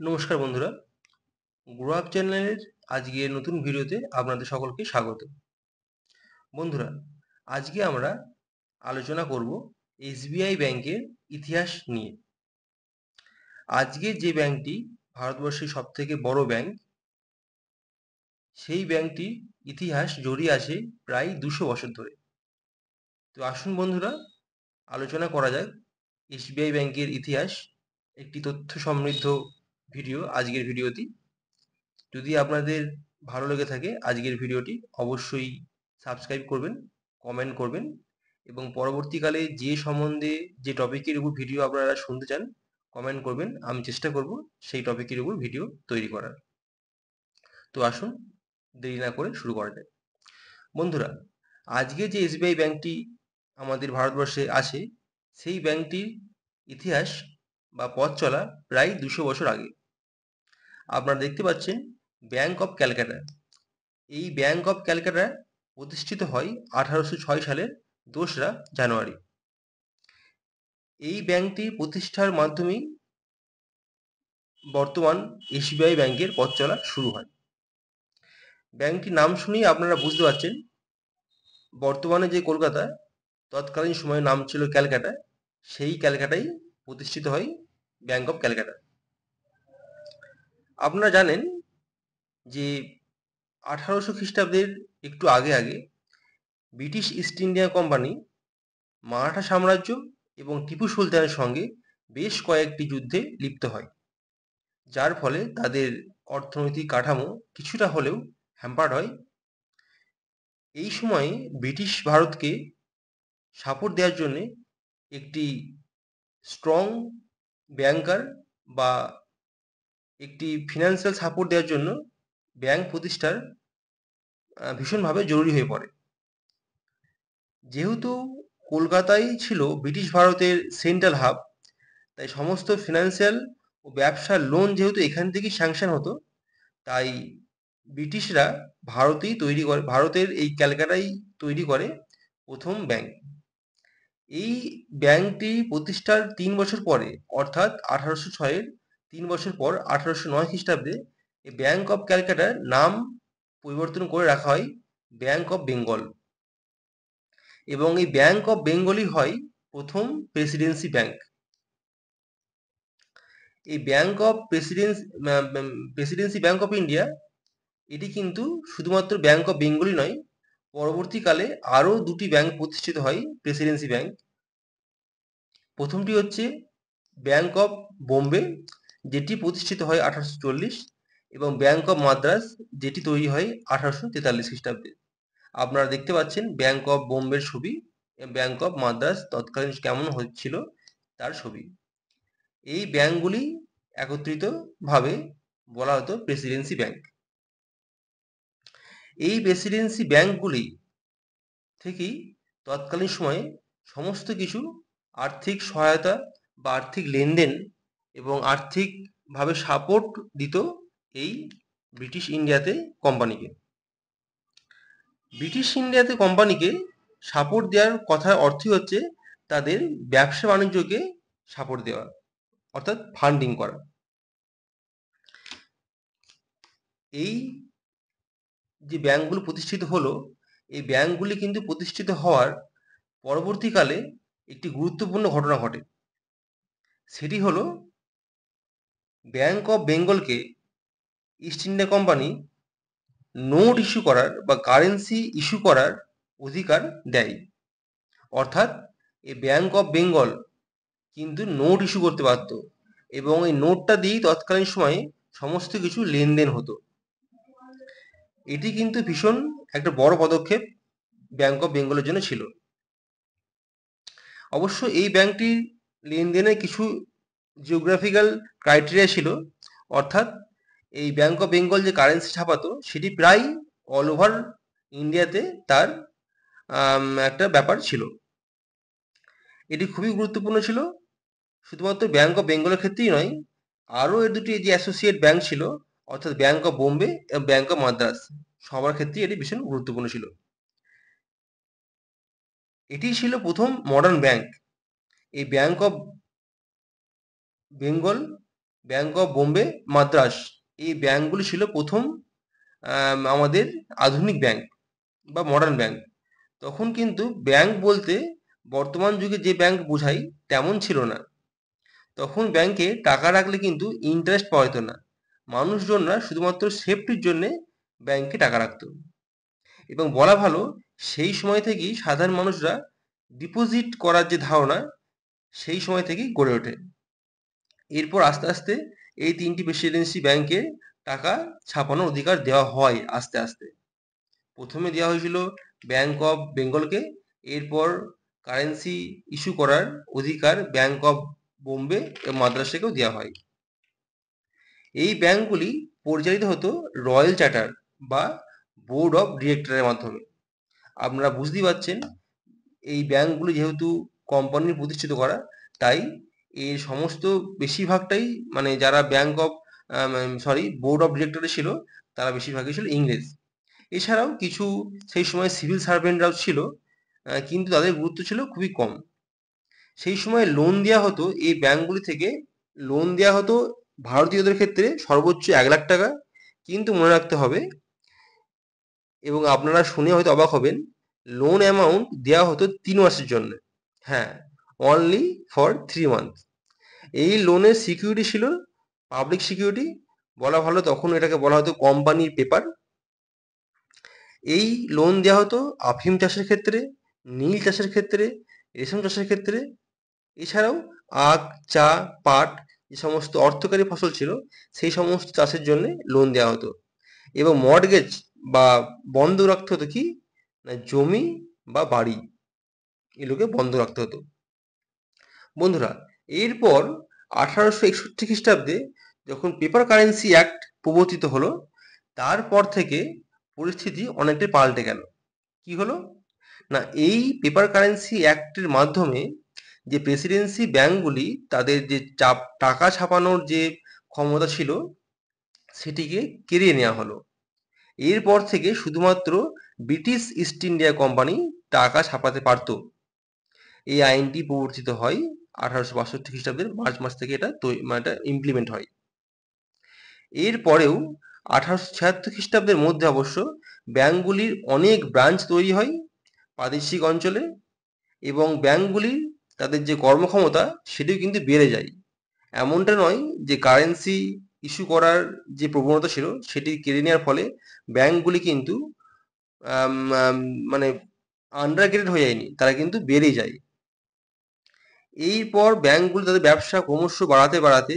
নমস্কার বন্ধুরা, grow up চ্যানেলের আজকের নতুন ভিডিওতে আপনাদের সকলকে স্বাগত। বন্ধুরা, আজকে আমরা আলোচনা করব এসবিআই ব্যাংকের ইতিহাস নিয়ে। আজকে যে ব্যাংকটি ভারতবর্ষের সবথেকে বড় ব্যাংক, সেই ব্যাংকটির ইতিহাস জড়িয়ে আছে প্রায় 200 বছর ধরে। তো আসুন বন্ধুরা, আলোচনা করা যাক এসবিআই ব্যাংকের ইতিহাস। একটি তথ্য সমৃদ্ধ ভিডিও আজকের ভিডিওটি। যদি আপনাদের ভালো লেগে থাকে আজকের ভিডিওটি, অবশ্যই সাবস্ক্রাইব করবেন, কমেন্ট করবেন এবং পরবর্তীকালে যে টপিকের উপর ভিডিও আপনারা শুনতে চান কমেন্ট করবেন। আমি চেষ্টা করব সেই টপিকের উপর ভিডিও তৈরি করার। তো আসুন দেরি না করে শুরু করা যায়। বন্ধুরা, আজকে যে এসবিআই ব্যাংকটি আমাদের ভারতবর্ষে আছে, সেই ব্যাংকটির ইতিহাস বা পথ চলা প্রায় 200 বছর আগে। আপনারা দেখতে পাচ্ছেন ব্যাংক অফ ক্যালকাটা। এই ব্যাংক অফ ক্যালকাটা প্রতিষ্ঠিত হয় 1806 সালের 2রা জানুয়ারি। এই ব্যাংকটি প্রতিষ্ঠার মাধ্যমেই বর্তমান এসবিআই ব্যাংকের পথ চলা শুরু হয়। ব্যাংকটির নাম শুনেই আপনারা বুঝতে পারছেন, বর্তমানে যে কলকাতা, তৎকালীন সময়ে নাম ছিল ক্যালকাটা, সেই ক্যালকাটাই প্রতিষ্ঠিত হয় ব্যাংক অফ ক্যালকাটা। আপনারা জানেন যে 1800 খ্রিস্টাব্দের একটু আগে আগে British east India company Maratha সাম্রাজ্য এবং টিপু সুলতানের সঙ্গে বেশ কয়েকটি যুদ্ধে লিপ্ত হয়, যার ফলে তাদের অর্থনৈতিক কাঠামো কিছুটা হলেও হ্যাম্পার্ড হয়। এই সময়ে ব্রিটিশ ভারতকে সাপোর্ট দেওয়ার জন্য একটি স্ট্রং ব্যাংকার বা একটি ফিনান্সিয়াল সাপোর্ট দেওয়ার জন্য ব্যাংক প্রতিষ্ঠার ভীষণভাবে জরুরি হয়ে পড়ে। যেহেতু কলকাতাই ছিল ব্রিটিশ ভারতের সেন্ট্রাল হাব, তাই সমস্ত ফিনান্সিয়াল ও ব্যবসার লোন যেহেতু এখান থেকেই স্যাংশন হতো, তাই ব্রিটিশরা ভারতের এই ক্যালকাটাই তৈরি করে প্রথম ব্যাংক। এই ব্যাংকটি প্রতিষ্ঠার 3 বছর পরে, অর্থাৎ 1806-এর 3 বছর পর 1809 খ্রিস্টাব্দে এই ব্যাংক অফ ক্যালকাটার নাম পরিবর্তন করে রাখা হয় ব্যাংক অফ বেঙ্গল, এবং এই ব্যাংক অফ বেঙ্গলই হয় প্রথম প্রেসিডেন্সি ব্যাংক। এই bank of Presidency bank of India, এটি কিন্তু শুধুমাত্র ব্যাংক অফ বেঙ্গলই নয়, পরবর্তীকালে আরও দুটি ব্যাংক প্রতিষ্ঠিত হয় প্রেসিডেন্সি ব্যাংক। প্রথমটি হচ্ছে ব্যাংক অফ বোম্বে, যেটি প্রতিষ্ঠিত হয় 1840, এবং ব্যাংক অফ মাদ্রাস, যেটি তৈরি হয় 1843 খ্রিস্টাব্দে। আপনারা দেখতে পাচ্ছেন ব্যাংক অফ বোম্বের ছবি, ব্যাংক অফ মাদ্রাস তৎকালীন কেমন হচ্ছিল তার ছবি। এই ব্যাংকগুলি একত্রিতভাবে বলা হতো প্রেসিডেন্সি ব্যাংক। এই প্রেসিডেন্সি ব্যাংকগুলি থেকেই তৎকালীন সময়ে সমস্ত কিছু আর্থিক সহায়তা বা আর্থিক লেনদেন এবং আর্থিকভাবে সাপোর্ট দিত এই ব্রিটিশ ইন্ডিয়াতে কোম্পানিকে। ব্রিটিশ ইন্ডিয়াতে কোম্পানিকে সাপোর্ট দেওয়ার কথার অর্থই হচ্ছে তাদের ব্যবসা বাণিজ্যকে সাপোর্ট দেওয়া, অর্থাৎ ফান্ডিং করা। এই যে ব্যাংকগুলো প্রতিষ্ঠিত হলো, এই ব্যাংকগুলি কিন্তু প্রতিষ্ঠিত হওয়ার পরবর্তীকালে একটি গুরুত্বপূর্ণ ঘটনা ঘটে। সেটি হলো ব্যাংক অফ বেঙ্গলকে east India company note issue করার বা কারেন্সি ইস্যু করার অধিকার দেয়। অর্থাৎ এই ব্যাংক অফ বেঙ্গল কিন্তু নোট ইস্যু করতে পারত, এবং এই নোটটা দিয়েই তৎকালীন সময়ে সমস্ত কিছু লেনদেন হতো। এটি কিন্তু ভীষণ একটা বড় পদক্ষেপ ব্যাংক অফ বেঙ্গলের জন্য ছিল। অবশ্য এই ব্যাংকটির লেনদেনে কিছু জিওগ্রাফিক্যাল ক্রাইটেরিয়া ছিল, অর্থাৎ এই ব্যাংক অফ বেঙ্গল যে কারেন্সি ছাপাতো সেটি প্রায় অল ওভার ইন্ডিয়াতে তার একটা ব্যাপার ছিল। এটি খুবই গুরুত্বপূর্ণ ছিল, শুধুমাত্র ব্যাংক অফ বেঙ্গলের ক্ষেত্রেই নয়, আরও এর দুটি যে অ্যাসোসিয়েট ব্যাংক ছিল, অর্থাৎ ব্যাংক অফ বোম্বে এবং ব্যাংক অফ মাদ্রাস, সবার ক্ষেত্রেই এটি ভীষণ গুরুত্বপূর্ণ ছিল। এটি ছিল প্রথম মডার্ন ব্যাংক। এই bank of Bengal bank of Bombay, Madras, এই ব্যাংকগুলি ছিল প্রথম আমাদের আধুনিক ব্যাংক বা মডার্ন ব্যাংক। তখন কিন্তু ব্যাংক বলতে বর্তমান যুগে যে ব্যাংক বোঝাই তেমন ছিল না। তখন ব্যাংকে টাকা রাখলে কিন্তু ইন্টারেস্ট পাওয়া যেত না। মানুষজনরা শুধুমাত্র সেফটির জন্যে ব্যাংকে টাকা রাখতো। এবং বলা ভালো, সেই সময় থেকেই সাধারণ মানুষরা ডিপোজিট করার যে ধারণা, সেই সময় থেকেই গড়ে ওঠে। এরপর আস্তে আস্তে এই তিনটি প্রেসিডেন্সি ব্যাংকে টাকা ছাপানোর অধিকার দেওয়া হয় আস্তে আস্তে। প্রথমে দেওয়া হয়েছিল ব্যাংক অফ বেঙ্গলকে, এরপর কারেন্সি ইস্যু করার অধিকার ব্যাংক অফ বোম্বে এবং মাদ্রাসকেও দেওয়া হয়। এই ব্যাংকগুলি পরিচালিত হতো রয়্যাল চার্টার বা বোর্ড অফ ডিরেক্টরের মাধ্যমে। আপনারা বুঝতেই পারছেন, এই ব্যাংকগুলি যেহেতু কোম্পানির প্রতিষ্ঠিত করা, তাই এর সমস্ত বেশিরভাগটাই মানে যারা ব্যাংক অফ বোর্ড অফ ডিরেক্টরে ছিল, তারা বেশিরভাগই ছিল ইংরেজ। এছাড়াও কিছু সেই সময় সিভিল সার্ভেন্টরাও ছিল, কিন্তু তাদের গুরুত্ব ছিল খুবই কম। সেই সময় লোন দেওয়া হতো, এই ব্যাংকগুলি থেকে লোন দেওয়া হতো ভারতীয়দের ক্ষেত্রে সর্বোচ্চ 1 লাখ টাকা। কিন্তু মনে রাখতে হবে, এবং আপনারা শুনে হয়তো অবাক হবেন, লোন অ্যামাউন্ট দেওয়া হতো 3 মাসের জন্য। হ্যাঁ, অনলি ফর 3 মান্থ। এই লোনের সিকিউরিটি ছিল পাবলিক সিকিউরিটি, বলা ভালো তখন এটাকে বলা হতো কোম্পানির পেপার। এই লোন দেওয়া হতো আফিম চাষের ক্ষেত্রে, নীল চাষের ক্ষেত্রে, রেশম চাষের ক্ষেত্রে, এছাড়াও আখ, চা, পাট, যে সমস্ত অর্থকারী ফসল ছিল সেই সমস্ত চাষের জন্য লোন দেওয়া হতো। এবং মর্টগেজ বা বন্ধক রাখতে হতো কি না, জমি বা বাড়ি, এগুলোকে বন্ধ রাখতে হতো। বন্ধুরা, এরপর 1861 খ্রিস্টাব্দে যখন পেপার কারেন্সি অ্যাক্ট প্রবর্তিত হলো, তারপর থেকে পরিস্থিতি অনেকটাই পাল্টে গেল। কি হলো না, এই পেপার কারেন্সি অ্যাক্টের মাধ্যমে যে প্রেসিডেন্সি ব্যাংকগুলি তাদের যে টাকা ছাপানোর যে ক্ষমতা ছিল, সেটিকে কেড়ে নেওয়া হলো। এরপর থেকে শুধুমাত্র ব্রিটিশ ইস্ট ইন্ডিয়া কোম্পানি টাকা ছাপাতে পারত। এই আইনটি প্রবর্তিত হয় 1862 খ্রিস্টাব্দের মার্চ মাস থেকে, এটা ইমপ্লিমেন্ট হয়। এরপরেও 1876 খ্রিস্টাব্দের মধ্যে অবশ্য ব্যাংকগুলির অনেক ব্রাঞ্চ তৈরি হয় প্রাদেশিক অঞ্চলে, এবং ব্যাংকগুলির তাদের যে কর্মক্ষমতা সেটিও কিন্তু বেড়ে যায়। এমনটা নয় যে কারেন্সি ইস্যু করার যে প্রবণতা ছিল সেটি কেড়ে নেওয়ার ফলে ব্যাংকগুলি কিন্তু মানে আন্ডারগ্রেড হয়ে যায়নি, তারা কিন্তু বেড়ে যায়। এরপর ব্যাংকগুলি তাদের ব্যবসা ক্রমশ বাড়াতে বাড়াতে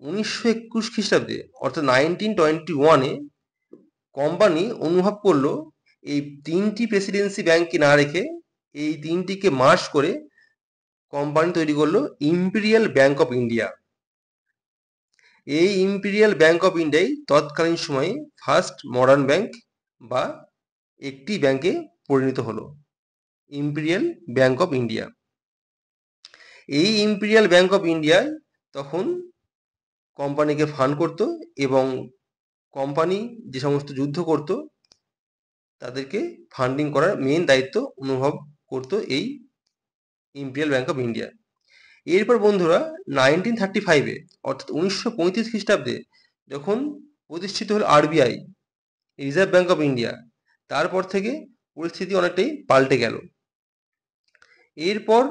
1921 খ্রিস্টাব্দে অর্থাৎ 1921-এ কোম্পানি অনুভব করলো এই তিনটি প্রেসিডেন্সি ব্যাংককে না রেখে এই তিনটিকে মার্জ করে কোম্পানি তৈরি করলো ইম্পেরিয়াল ব্যাংক অফ ইন্ডিয়া। এই ইম্পেরিয়াল ব্যাংক অফ ইন্ডিয়াই তৎকালীন সময়ে ফার্স্ট মডার্ন ব্যাংক বা একটি ব্যাংকে পরিণত হলো, ইম্পেরিয়াল ব্যাংক অফ ইন্ডিয়া। এই ইম্পেরিয়াল ব্যাংক অফ ইন্ডিয়ায় তখন কোম্পানিকে ফান্ড করত, এবং কোম্পানি যে সমস্ত যুদ্ধ করত তাদেরকে ফান্ডিং করার মেন দায়িত্ব অনুভব করত এই ইম্পেরিয়াল ব্যাংক অফ ইন্ডিয়া। এরপর বন্ধুরা 1935-এ অর্থাৎ 1935 খ্রিস্টাব্দে যখন প্রতিষ্ঠিত হল RBI, reserve bank of India, তারপর থেকে পরিস্থিতি অনেকটাই পাল্টে গেল। এরপর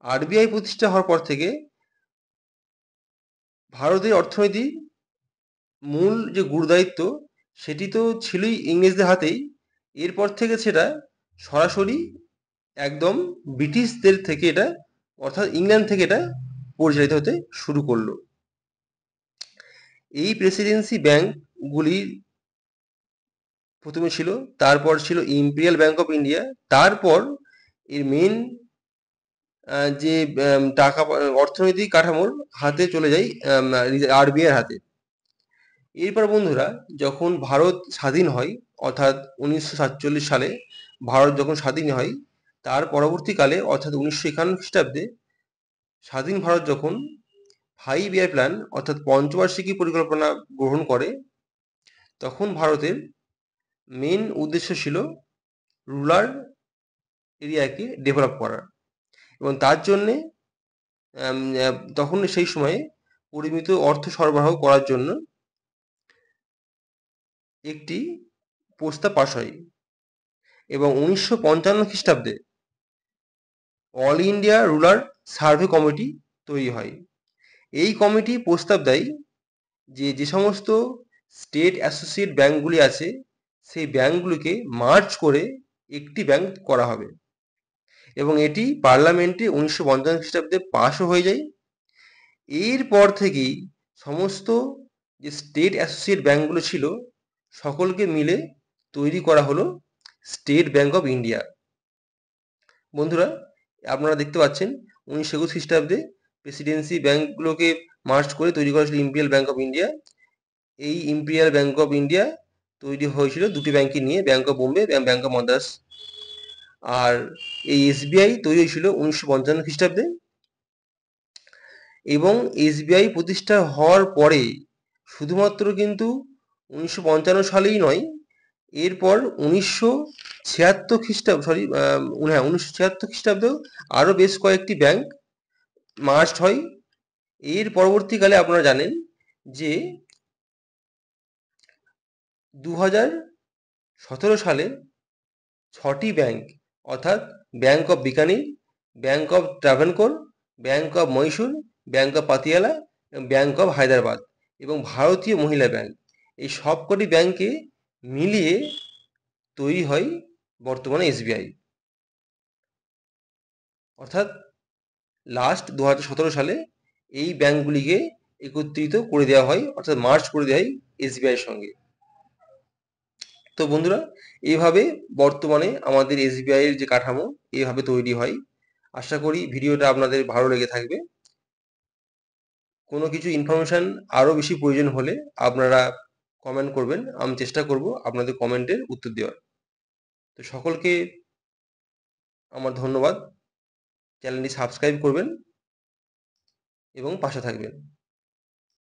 আরবিআই প্রতিষ্ঠা হওয়ার পর থেকে ভারতের অর্থনীতি মূল যে গুরুদায়িত্ব সেটি তো ছিলই ইংরেজদের হাতেই। এরপর থেকে সেটা সরাসরি একদম ব্রিটিশদের থেকে এটা, অর্থাৎ ইংল্যান্ড থেকে এটা পরিচালিত হতে শুরু করলো। এই প্রেসিডেন্সি ব্যাংকগুলি প্রথমে ছিল, তারপর ছিল ইম্পেরিয়াল ব্যাংক অফ ইন্ডিয়া, তারপর এর মেন যে টাকা অর্থনৈতিক কাঠামোর হাতে চলে যায় আরবিআই এর হাতে। এরপর বন্ধুরা, যখন ভারত স্বাধীন হয় অর্থাৎ 1947 সালে ভারত যখন স্বাধীন হয়, তার পরবর্তীকালে অর্থাৎ 1951 খ্রিস্টাব্দে স্বাধীন ভারত যখন 5 ইয়ার প্ল্যান অর্থাৎ পঞ্চবার্ষিকী পরিকল্পনা গ্রহণ করে, তখন ভারতের মেন উদ্দেশ্য ছিল রুরাল এরিয়াকে ডেভেলপ করা, এবং তার জন্যে তখন সেই সময়ে পরিমিত অর্থ সরবরাহ করার জন্য একটি প্রস্তাব পাস হয় এবং 1955 খ্রিস্টাব্দে all India rural survey committee তৈরি হয়। এই কমিটি প্রস্তাব দেয় যে সমস্ত স্টেট অ্যাসোসিয়েট ব্যাঙ্কগুলি আছে সেই ব্যাঙ্কগুলিকে মার্জ করে একটি ব্যাঙ্ক করা হবে এবং এটি পার্লামেন্টে 1955 খ্রিস্টাব্দে পাশও হয়ে যায়। এরপর থেকেই সমস্ত যে স্টেট অ্যাসোসিয়েট ব্যাঙ্কগুলো ছিল সকলকে মিলে তৈরি করা হলো স্টেট ব্যাঙ্ক অফ ইন্ডিয়া। বন্ধুরা, আপনারা দেখতে পাচ্ছেন 1921 খ্রিস্টাব্দে প্রেসিডেন্সি ব্যাঙ্কগুলোকে মার্জ করে তৈরি করা হয়েছিল ইম্পিরিয়াল ব্যাঙ্ক অফ ইন্ডিয়া। এই ইম্পিরিয়াল ব্যাঙ্ক অফ ইন্ডিয়া তৈরি হয়েছিল দুটি ব্যাঙ্ককে নিয়ে, ব্যাঙ্ক অফ বোম্বে এবং ব্যাঙ্ক অফ মাদ্রাস। আর এই এসবিআই তৈরি হয়েছিল 1955 খ্রিস্টাব্দে এবং এসবিআই প্রতিষ্ঠা হওয়ার পরে শুধুমাত্র কিন্তু 1955 সালেই নয়, এরপর 1976 খ্রিস্টাব্দেও আরও বেশ কয়েকটি ব্যাংক মার্জড হয়। এর পরবর্তীকালে আপনারা জানেন যে 2017 সালে 6টি ব্যাংক অর্থাৎ bank of Bikaner, bank of Travancore, bank of Mahishur, bank of Patiala এবং ব্যাংক অফ হায়দ্রাবাদ এবং ভারতীয় মহিলা ব্যাংক, এই সবকটি ব্যাংকে মিলিয়ে তৈরি হয় বর্তমানে এসবিআই। অর্থাৎ লাস্ট 2017 সালে এই ব্যাংকগুলিকে একত্রিত করে দেওয়া হয়, অর্থাৎ মার্জ করে দেওয়া হয় এসবিআইয়ের সঙ্গে। তো বন্ধুরা, এইভাবে বর্তমানে আমাদের এসবিআইয়ের যে কাঠামো এইভাবে তৈরি হয়। আশা করি ভিডিওটা আপনাদের ভালো লেগে থাকবে। কোনো কিছু ইনফরমেশান আরও বেশি প্রয়োজন হলে আপনারা কমেন্ট করবেন, আমি চেষ্টা করব আপনাদের কমেন্টের উত্তর দেওয়ার। তো সকলকে আমার ধন্যবাদ। চ্যানেলটি সাবস্ক্রাইব করবেন এবং পাশে থাকবেন।